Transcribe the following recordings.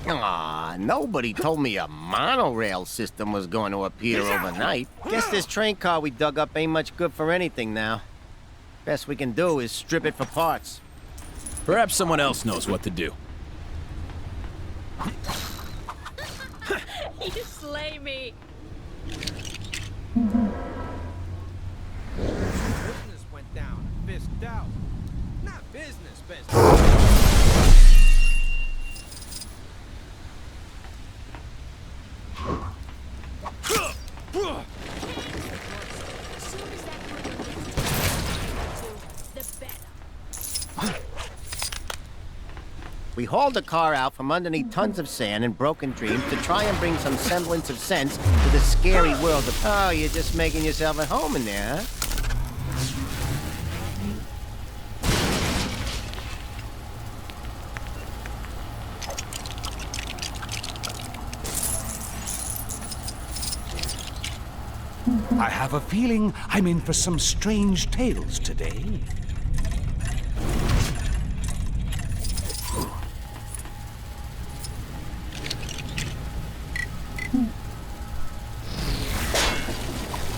Aw, nobody told me a monorail system was going to appear overnight. Guess this train car we dug up ain't much good for anything now. Best we can do is strip it for parts. Perhaps someone else knows what to do. You slay me. Business went down. Fisk out. Not business. We hauled the car out from underneath tons of sand and broken dreams to try and bring some semblance of sense to the scary world of... Oh, you're just making yourself at home in there, huh? I have a feeling I'm in for some strange tales today.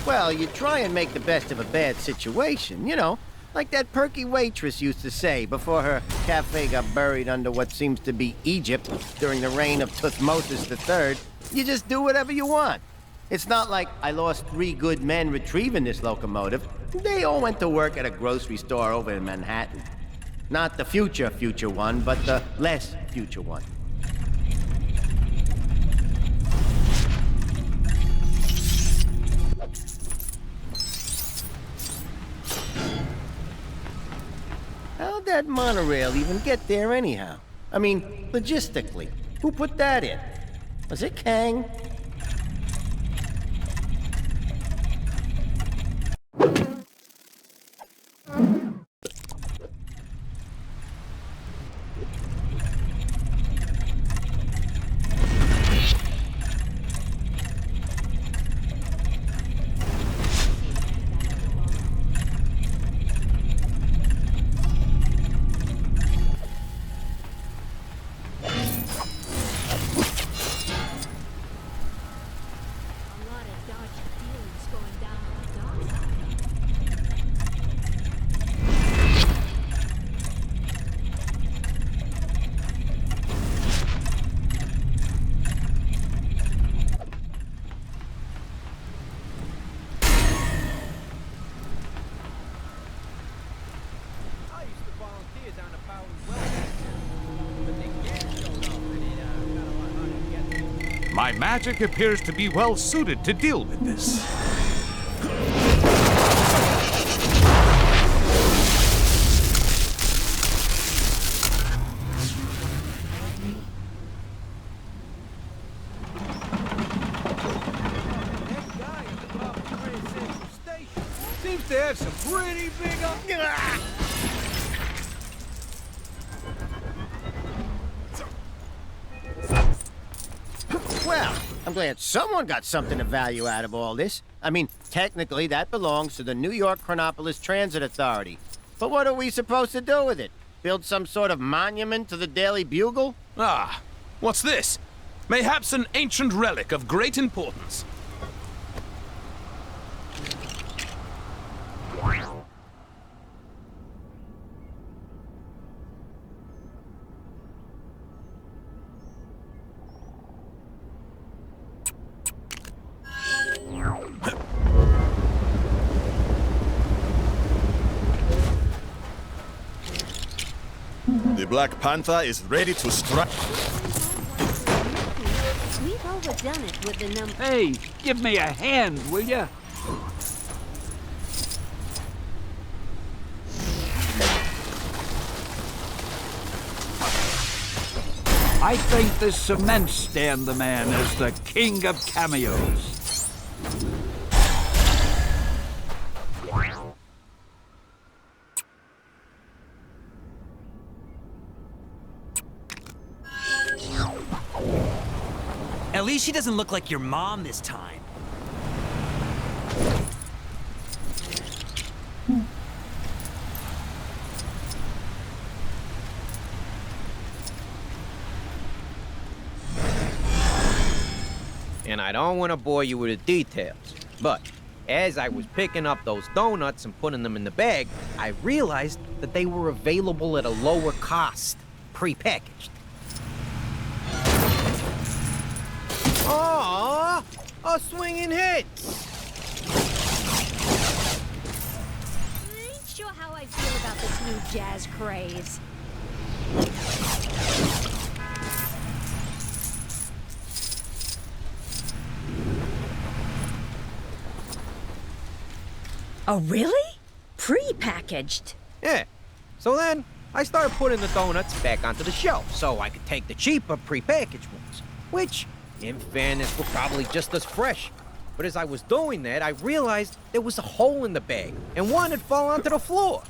Well, you try and make the best of a bad situation, you know, like that perky waitress used to say before her cafe got buried under what seems to be Egypt during the reign of Thutmose III. You just do whatever you want. It's not like I lost 3 good men retrieving this locomotive. They all went to work at a grocery store over in Manhattan. Not the future one, but the less future one. How'd that monorail even get there anyhow? I mean, logistically, who put that in? Was it Kang? My magic appears to be well suited to deal with this. Seems to have some pretty big... Well, I'm glad someone got something of value out of all this. I mean, technically, that belongs to the New York Chronopolis Transit Authority. But what are we supposed to do with it? Build some sort of monument to the Daily Bugle? Ah, what's this? Mayhaps an ancient relic of great importance. The Black Panther is ready to strike. We've overdone it with the number. Hey, give me a hand, will ya? I think this cement stand the man is the king of cameos. At least she doesn't look like your mom this time. And I don't want to bore you with the details, but as I was picking up those donuts and putting them in the bag, I realized that they were available at a lower cost, pre-packaged. Aww, a swinging hit! I ain't sure how I feel about this new jazz craze. Oh, really? Pre-packaged? Yeah, so then I started putting the donuts back onto the shelf so I could take the cheaper pre-packaged ones, which, in fairness, were probably just as fresh. But as I was doing that, I realized there was a hole in the bag, and one had fallen onto the floor.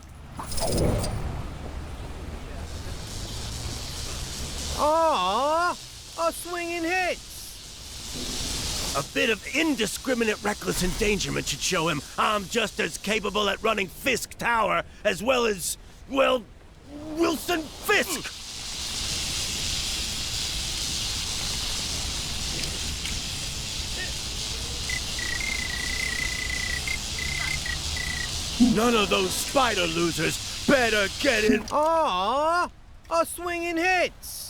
Aww, a swinging hit! A bit of indiscriminate reckless endangerment should show him I'm just as capable at running Fisk Tower as well as, well, Wilson Fisk! None of those spider losers better get in. Aww, a swinging hits!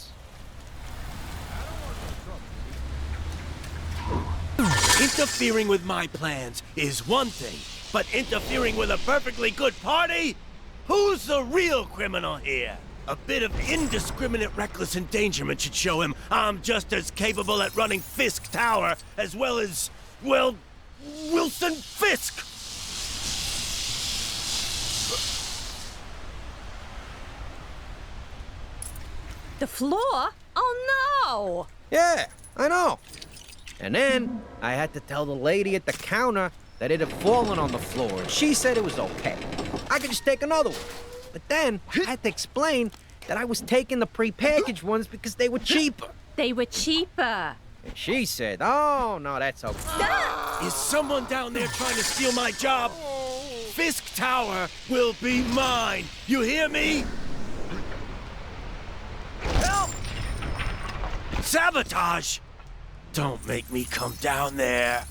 Interfering with my plans is one thing, but interfering with a perfectly good party? Who's the real criminal here? A bit of indiscriminate reckless endangerment should show him I'm just as capable at running Fisk Tower as well as, well, Wilson Fisk! The floor? Oh, no! Yeah, I know. And then I had to tell the lady at the counter that it had fallen on the floor, and she said it was okay. I could just take another one. But then I had to explain that I was taking the prepackaged ones because they were cheaper. They were cheaper. And she said, oh, no, that's okay. Is someone down there trying to steal my job? Fisk Tower will be mine. You hear me? Help! Sabotage! Don't make me come down there.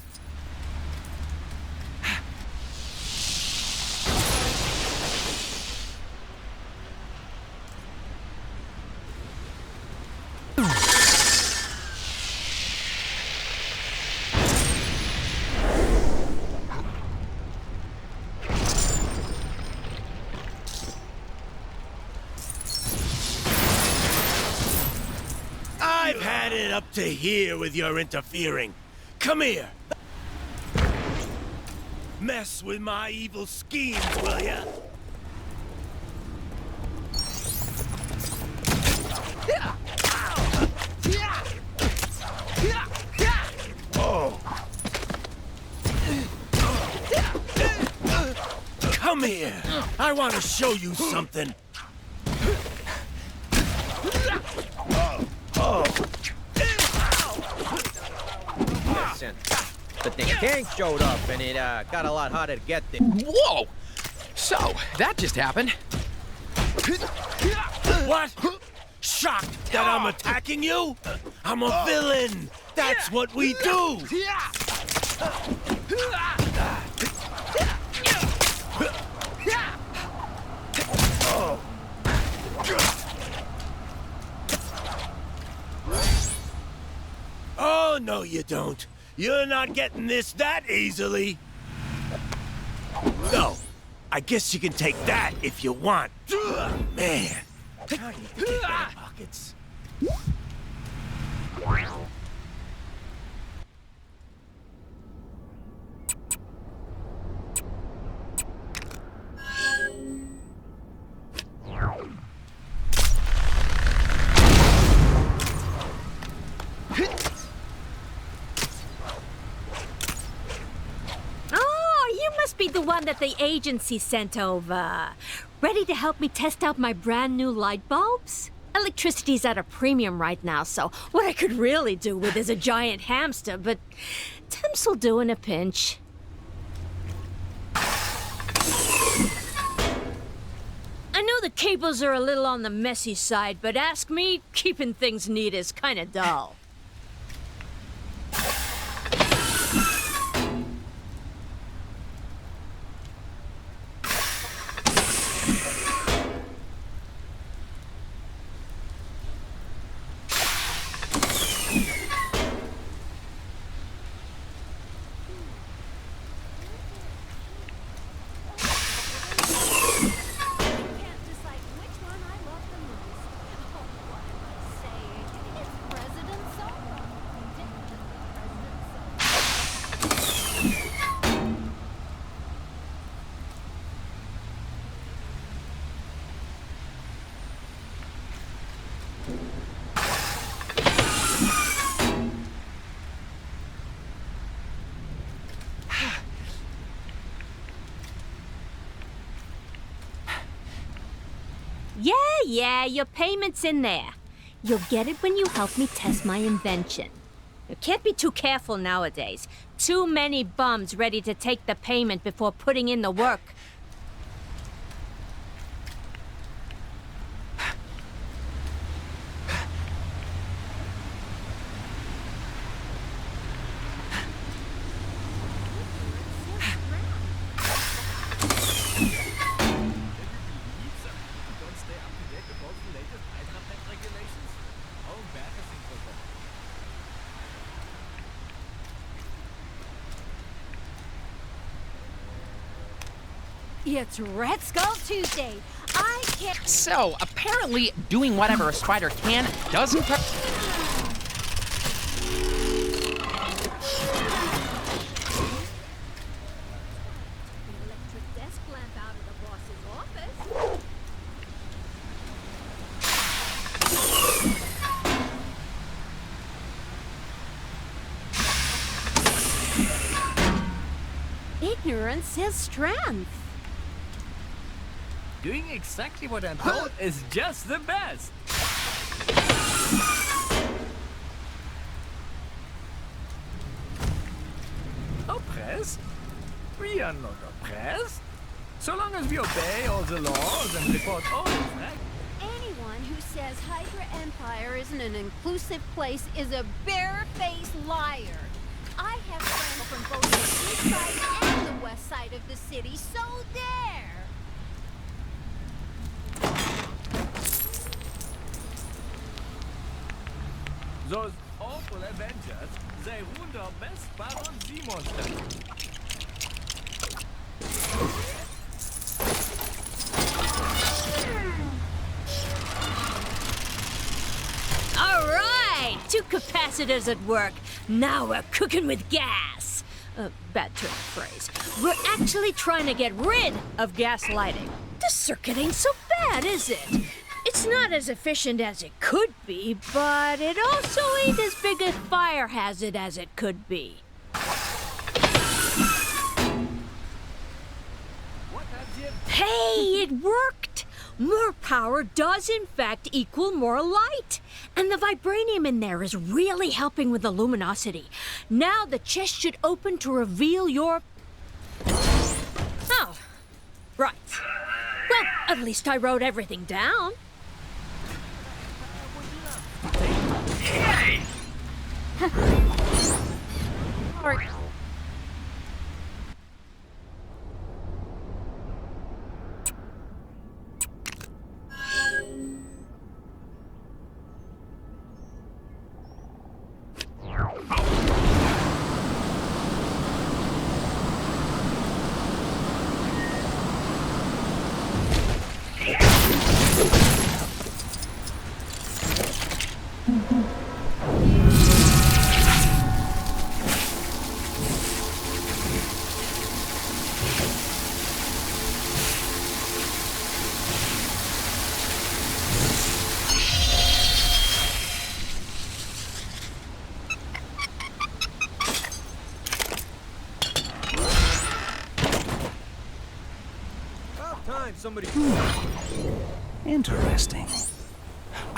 I've had it up to here with your interfering. Come here. Mess with my evil schemes, will ya? Oh. Come here. I want to show you something. Listen, but the Kang showed up, and it got a lot harder to get there. Whoa! So, that just happened. What? Shocked that I'm attacking you? I'm a villain. That's what we do. Oh, no, you don't. You're not getting this that easily. No, I guess you can take that if you want. Man, how do you get that in pockets? Be the one that the agency sent over. Ready to help me test out my brand new light bulbs? Electricity's at a premium right now, so what I could really do with is a giant hamster, but temps will do in a pinch. I know the cables are a little on the messy side, but ask me, keeping things neat is kinda dull. Yeah, your payment's in there. You'll get it when you help me test my invention. You can't be too careful nowadays. Too many bums ready to take the payment before putting in the work. It's Red Skull Tuesday. I can't... So, apparently, doing whatever a spider can doesn't... Electric desk lamp out of the boss's office. Ignorance is strength. Doing exactly what I'm told is just the best. Oppressed? We are not oppressed. So long as we obey all the laws and report all the facts. Anyone who says Hydra Empire isn't an inclusive place is a bare-faced liar. I have friends from both the east side and the west side of the city, so there! Those awful Avengers, they ruined our best Baron Z-monster. All right, 2 capacitors at work. Now we're cooking with gas. Bad turn of phrase. We're actually trying to get rid of gas lighting. This circuit ain't so bad, is it? It's not as efficient as it could be, but it also ain't as big a fire hazard as it could be. Hey, it worked! More power does in fact equal more light. And the vibranium in there is really helping with the luminosity. Now the chest should open to reveal your... Oh, right. Well, at least I wrote everything down. All right. Somebody... Interesting.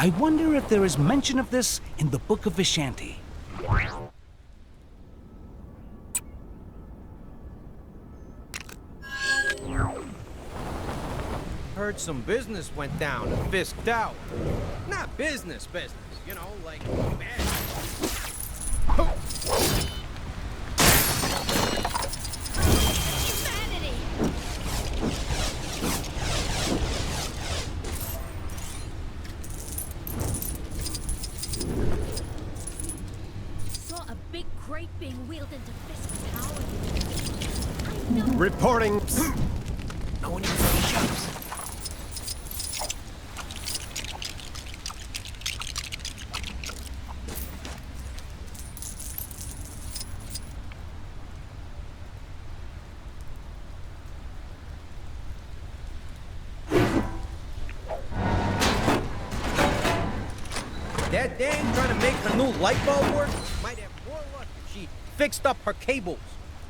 I wonder if there is mention of this in the Book of Vishanti. Heard some business went down at Fisk Tower. Not business, you know, like bad. Humanity! Saw a big crate being wheeled into Fisk Tower. I know. Reporting. No one even shows. That dame trying to make her new light bulb work might have more luck if she fixed up her cables.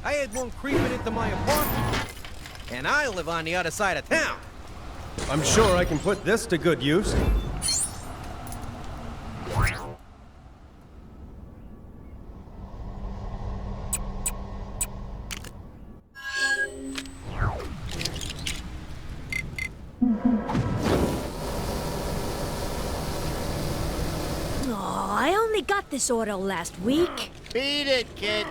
I had one creeping into my apartment, and I live on the other side of town. I'm sure I can put this to good use. Oh, I only got this order last week. Beat it, kid.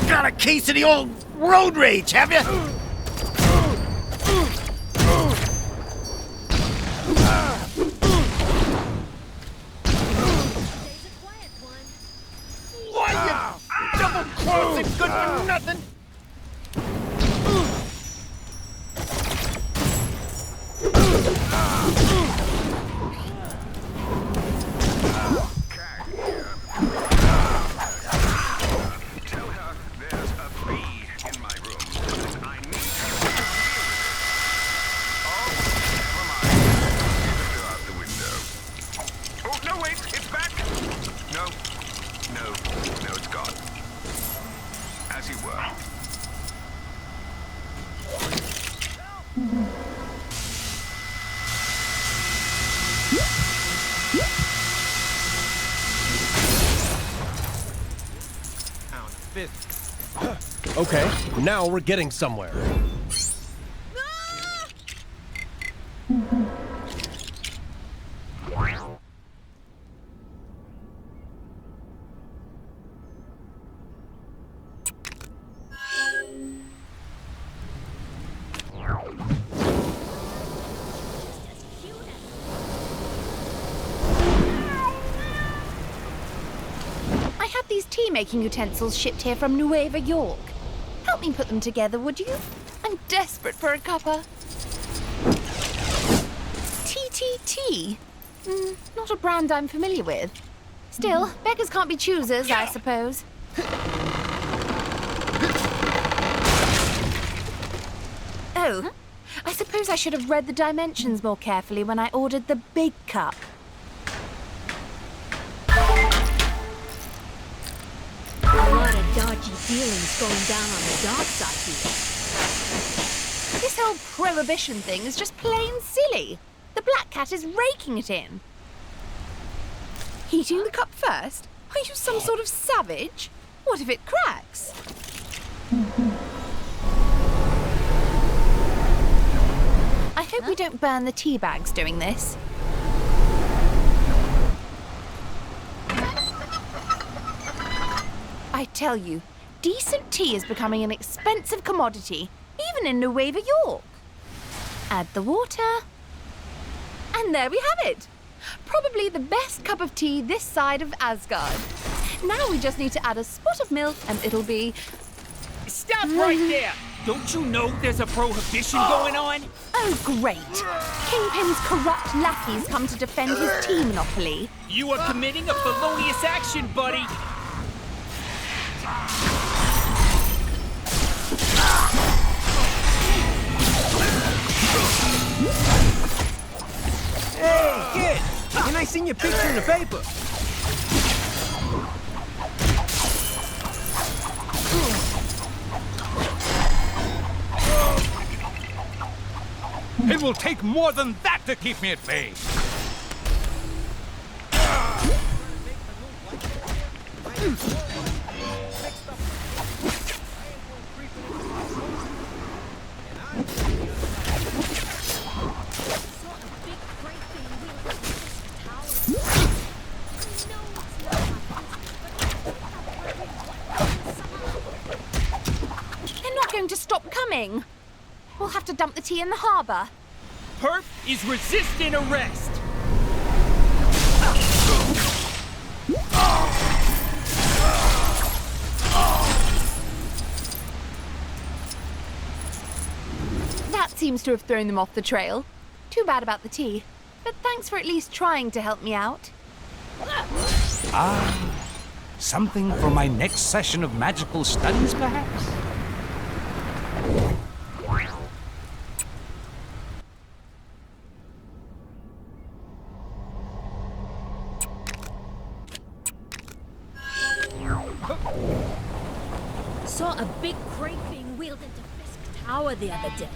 Got a case of the old road rage, have you? Why you double crossing good for nothing? Okay, now we're getting somewhere. I had these tea-making utensils shipped here from Nueva York. Help me put them together, would you? I'm desperate for a cuppa. TTT? Not a brand I'm familiar with. Still, beggars can't be choosers, I suppose. Oh, I suppose I should have read the dimensions more carefully when I ordered the big cup. A lot of dodgy dealings going down on the dark side here. This whole prohibition thing is just plain silly. The Black Cat is raking it in. Heating the cup first? Are you some sort of savage? What if it cracks? I hope we don't burn the tea bags doing this. I tell you, decent tea is becoming an expensive commodity, even in Nueva York. Add the water, and there we have it. Probably the best cup of tea this side of Asgard. Now we just need to add a spot of milk, and it'll be... Stop right there! Don't you know there's a prohibition going on? Oh, great. Kingpin's corrupt lackeys come to defend his tea monopoly. You are committing a felonious action, buddy! Hey, kid! And I seen your picture in the paper. It will take more than that to keep me at bay. They're not going to stop coming. We'll have to dump the tea in the harbor. Perp is resisting arrest. That seems to have thrown them off the trail. Too bad about the tea. But thanks for at least trying to help me out. Ah, something for my next session of magical studies, perhaps? Saw a big crate being wheeled into Fisk Tower the other day.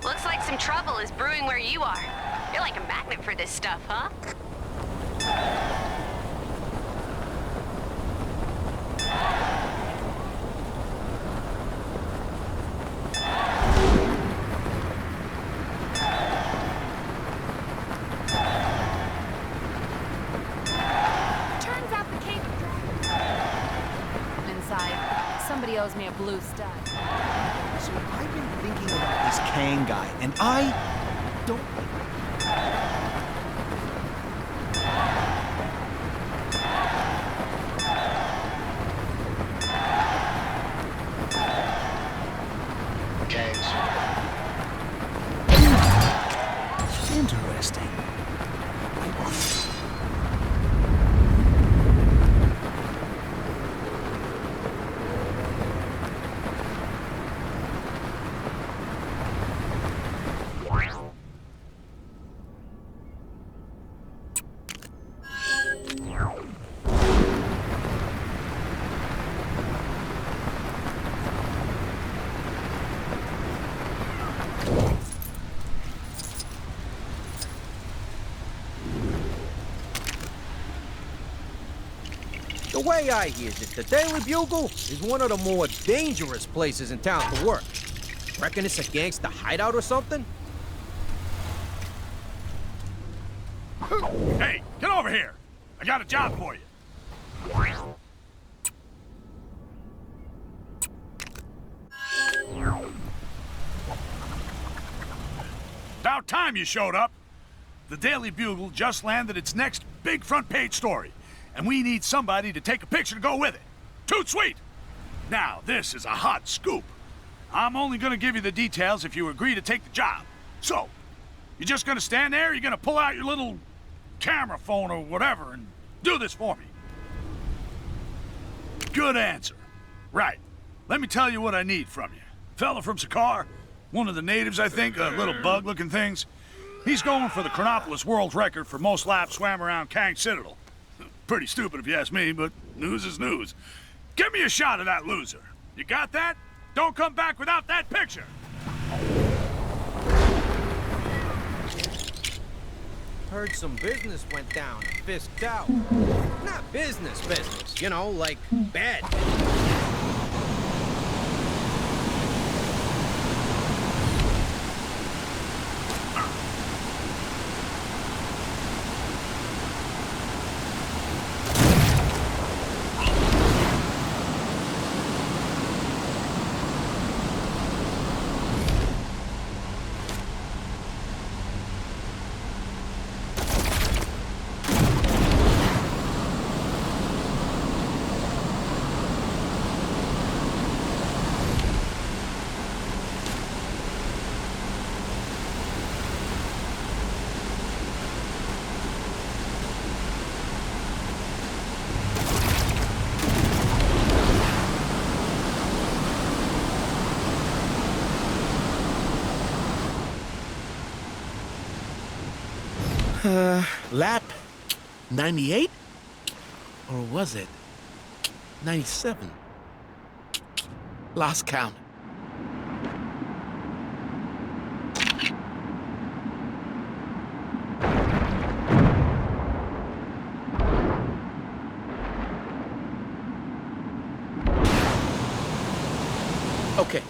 Looks like some trouble is brewing where you are. You're like a magnet for this stuff, huh? Turns out the Kaby inside. Somebody owes me a blue stud. So I've been thinking about this Kang guy, and I don't... Interesting. The way I hear it, the Daily Bugle is one of the more dangerous places in town to work. Reckon it's a gangster hideout or something? Hey, get over here! I got a job for you. About time you showed up. The Daily Bugle just landed its next big front page story, and we need somebody to take a picture to go with it. Toot sweet! Now, this is a hot scoop. I'm only gonna give you the details if you agree to take the job. So, you're just gonna stand there, or you're gonna pull out your little camera phone or whatever and do this for me? Good answer. Right. Let me tell you what I need from you. Fella from Sakar, one of the natives, I think, little bug-looking things. He's going for the Chronopolis world record for most laps swam around Kang Citadel. Pretty stupid if you ask me, but news is news. Give me a shot of that loser. You got that? Don't come back without that picture. Heard some business went down at Fisk Tower. Not business, you know, like bad. Lap 98? Or was it 97? Lost count. Okay.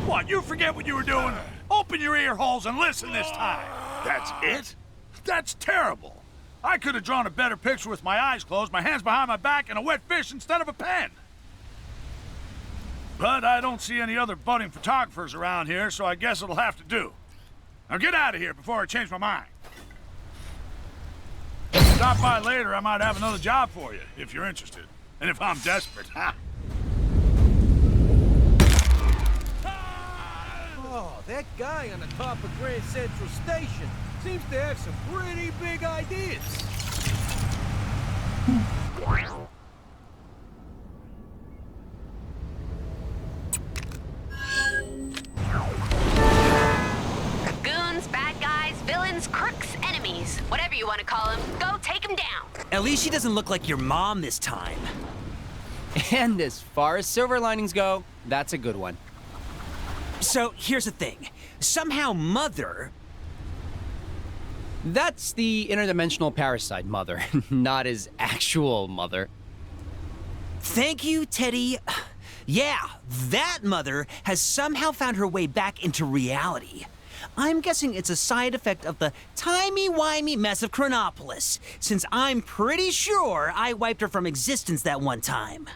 What, you forget what you were doing? Open your ear holes and listen this time. That's it? That's terrible. I could have drawn a better picture with my eyes closed, my hands behind my back, and a wet fish instead of a pen. But I don't see any other budding photographers around here, so I guess it'll have to do. Now get out of here before I change my mind. Stop by later, I might have another job for you, if you're interested. And if I'm desperate, ha! Oh, that guy on the top of Grand Central Station seems to have some pretty big ideas. Goons, bad guys, villains, crooks, enemies, whatever you want to call them, go take them down. At least she doesn't look like your mom this time. And as far as silver linings go, that's a good one. So, here's the thing. Somehow Mother... That's the interdimensional parasite Mother, not his actual mother. Thank you, Teddy. Yeah, that Mother has somehow found her way back into reality. I'm guessing it's a side effect of the timey-wimey mess of Chronopolis, since I'm pretty sure I wiped her from existence that one time.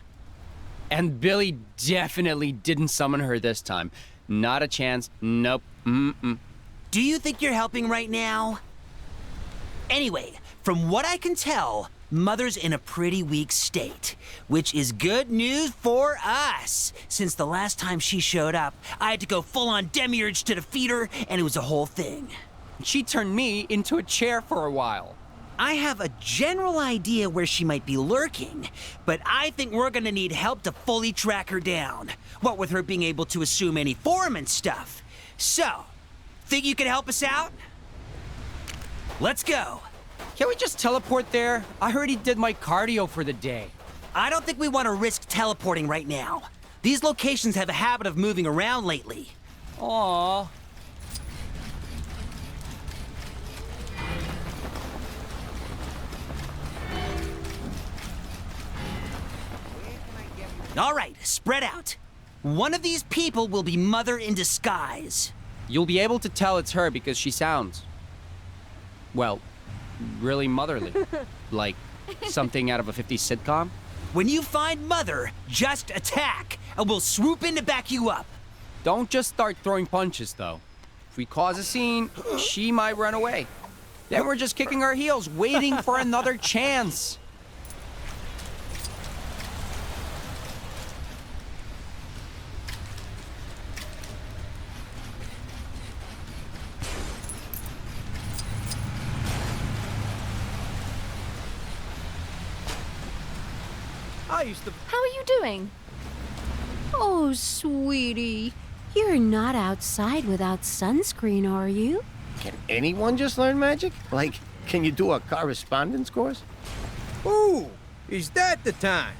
And Billy definitely didn't summon her this time. Not a chance. Nope. Mm-mm. Do you think you're helping right now? Anyway, from what I can tell, Mother's in a pretty weak state, which is good news for us. Since the last time she showed up, I had to go full-on demiurge to defeat her, and it was a whole thing. She turned me into a chair for a while. I have a general idea where she might be lurking, but I think we're gonna need help to fully track her down. What with her being able to assume any form and stuff. So, think you can help us out? Let's go. Can we just teleport there? I already did my cardio for the day. I don't think we want to risk teleporting right now. These locations have a habit of moving around lately. Aww. All right, spread out. One of these people will be Mother in disguise. You'll be able to tell it's her because she sounds, well, really motherly. Like something out of a 50s sitcom. When you find Mother, just attack, and we'll swoop in to back you up. Don't just start throwing punches, though. If we cause a scene, she might run away. Then we're just kicking our heels, waiting for another chance. How are you doing? Oh, sweetie. You're not outside without sunscreen, are you? Can anyone just learn magic? Like, can you do a correspondence course? Ooh, is that the time?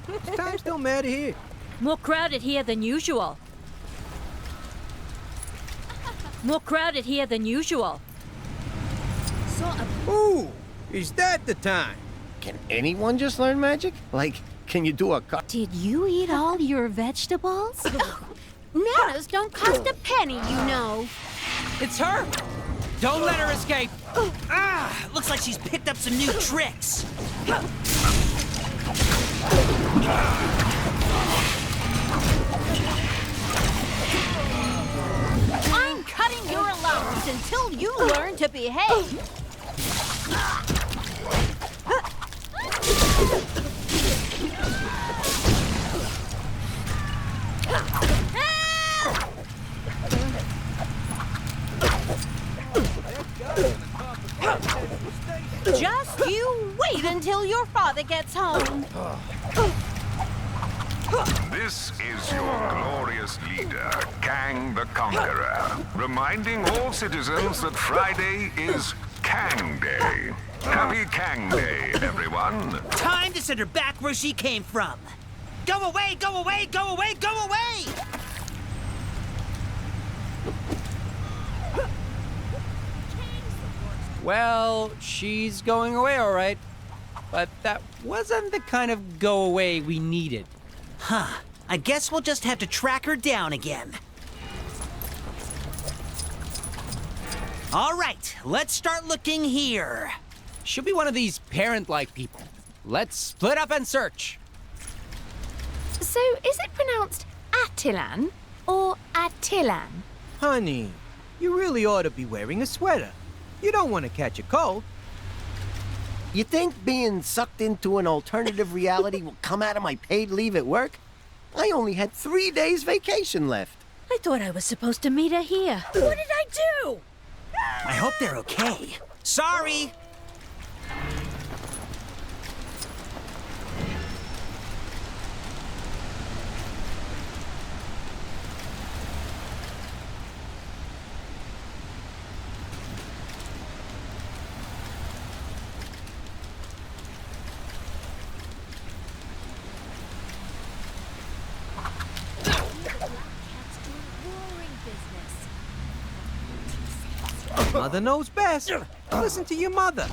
This time's still mad here. More crowded here than usual. More crowded here than usual. Ooh, is that the time? Can anyone just learn magic? Like, can you do a Did you eat all your vegetables? Nanas don't cost a penny, you know. It's her! Don't let her escape! Ah, looks like she's picked up some new tricks. I'm cutting to behave. Just you wait until your father gets home. This is your glorious leader, Kang the Conqueror, reminding all citizens that Friday is Kang Day. Happy Kang Day, everyone. Time to send her back where she came from. Go away, go away, go away, go away! Well, she's going away all right. But that wasn't the kind of go away we needed. Huh. I guess we'll just have to track her down again. All right, let's start looking here. She'll be one of these parent-like people. Let's split up and search. So, is it pronounced Attilan or Attilan? Honey, you really ought to be wearing a sweater. You don't want to catch a cold. You think being sucked into an alternative reality will come out of my paid leave at work? I only had 3 days vacation left. I thought I was supposed to meet her here. What did I do? I hope they're okay. Sorry! Mother knows best. Listen to your mother.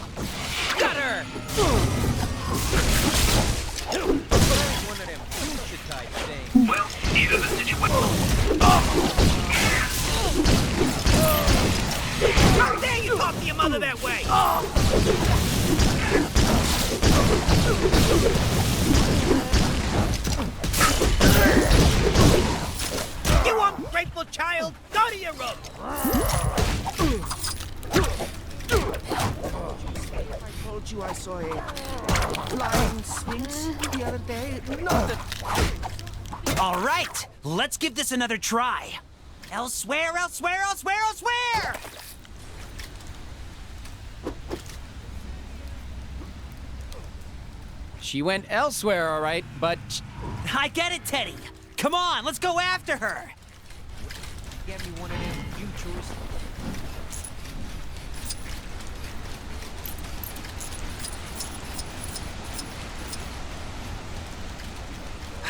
Got her! One of them future type things. Well, either the situation. How dare you talk to your mother that way? You ungrateful child! Go to your room! I told you I saw a flying sphinx the other day. Nothing. All right, let's give this another try. Elsewhere, elsewhere, elsewhere, elsewhere! She went elsewhere, all right, but... I get it, Teddy. Come on, let's go after her. Get me one of them futures.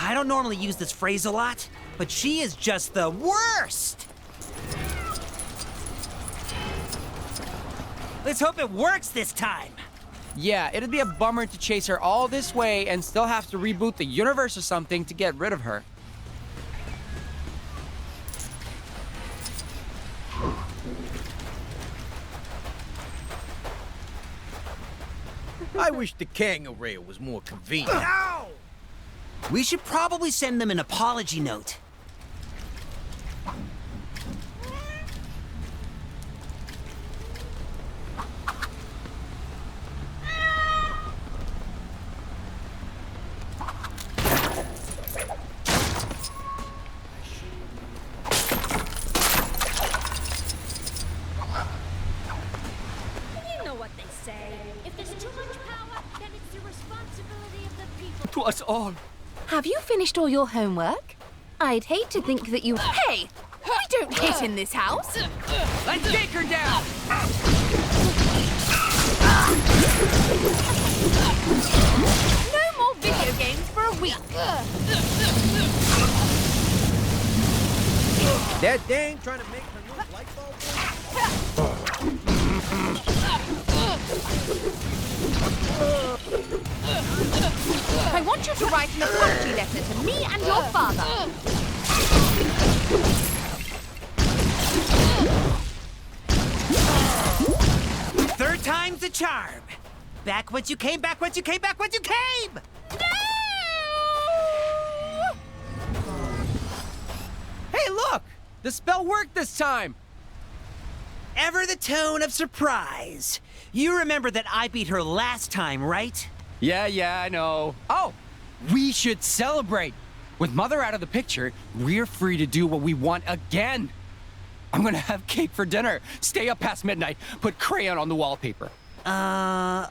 I don't normally use this phrase a lot, but she is just the worst! Let's hope it works this time. Yeah, it'd be a bummer to chase her all this way and still have to reboot the universe or something to get rid of her. I wish the kangaroo was more convenient. No! We should probably send them an apology note. You know what they say. If there's too much power, then it's the responsibility of the people. To us all. Have you finished all your homework? I'd hate to think that you... Hey! We don't hit in this house! Let's take her down! No more video games for a week! That dame trying to make her new light bulb? I want you to write an apology letter to me and your father. Third time's the charm. Back once you came, back once you came, back once you came! Hey, look! The spell worked this time! ever the tone of surprise. You remember that I beat her last time, right? Yeah, I know. Oh, we should celebrate. With Mother out of the picture, we're free to do what we want again. I'm gonna have cake for dinner, stay up past midnight, put crayon on the wallpaper.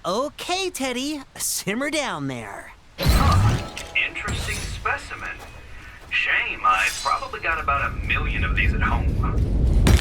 Okay, Teddy. Simmer down there. Interesting specimen. Shame, I've probably got about 1 million of these at home.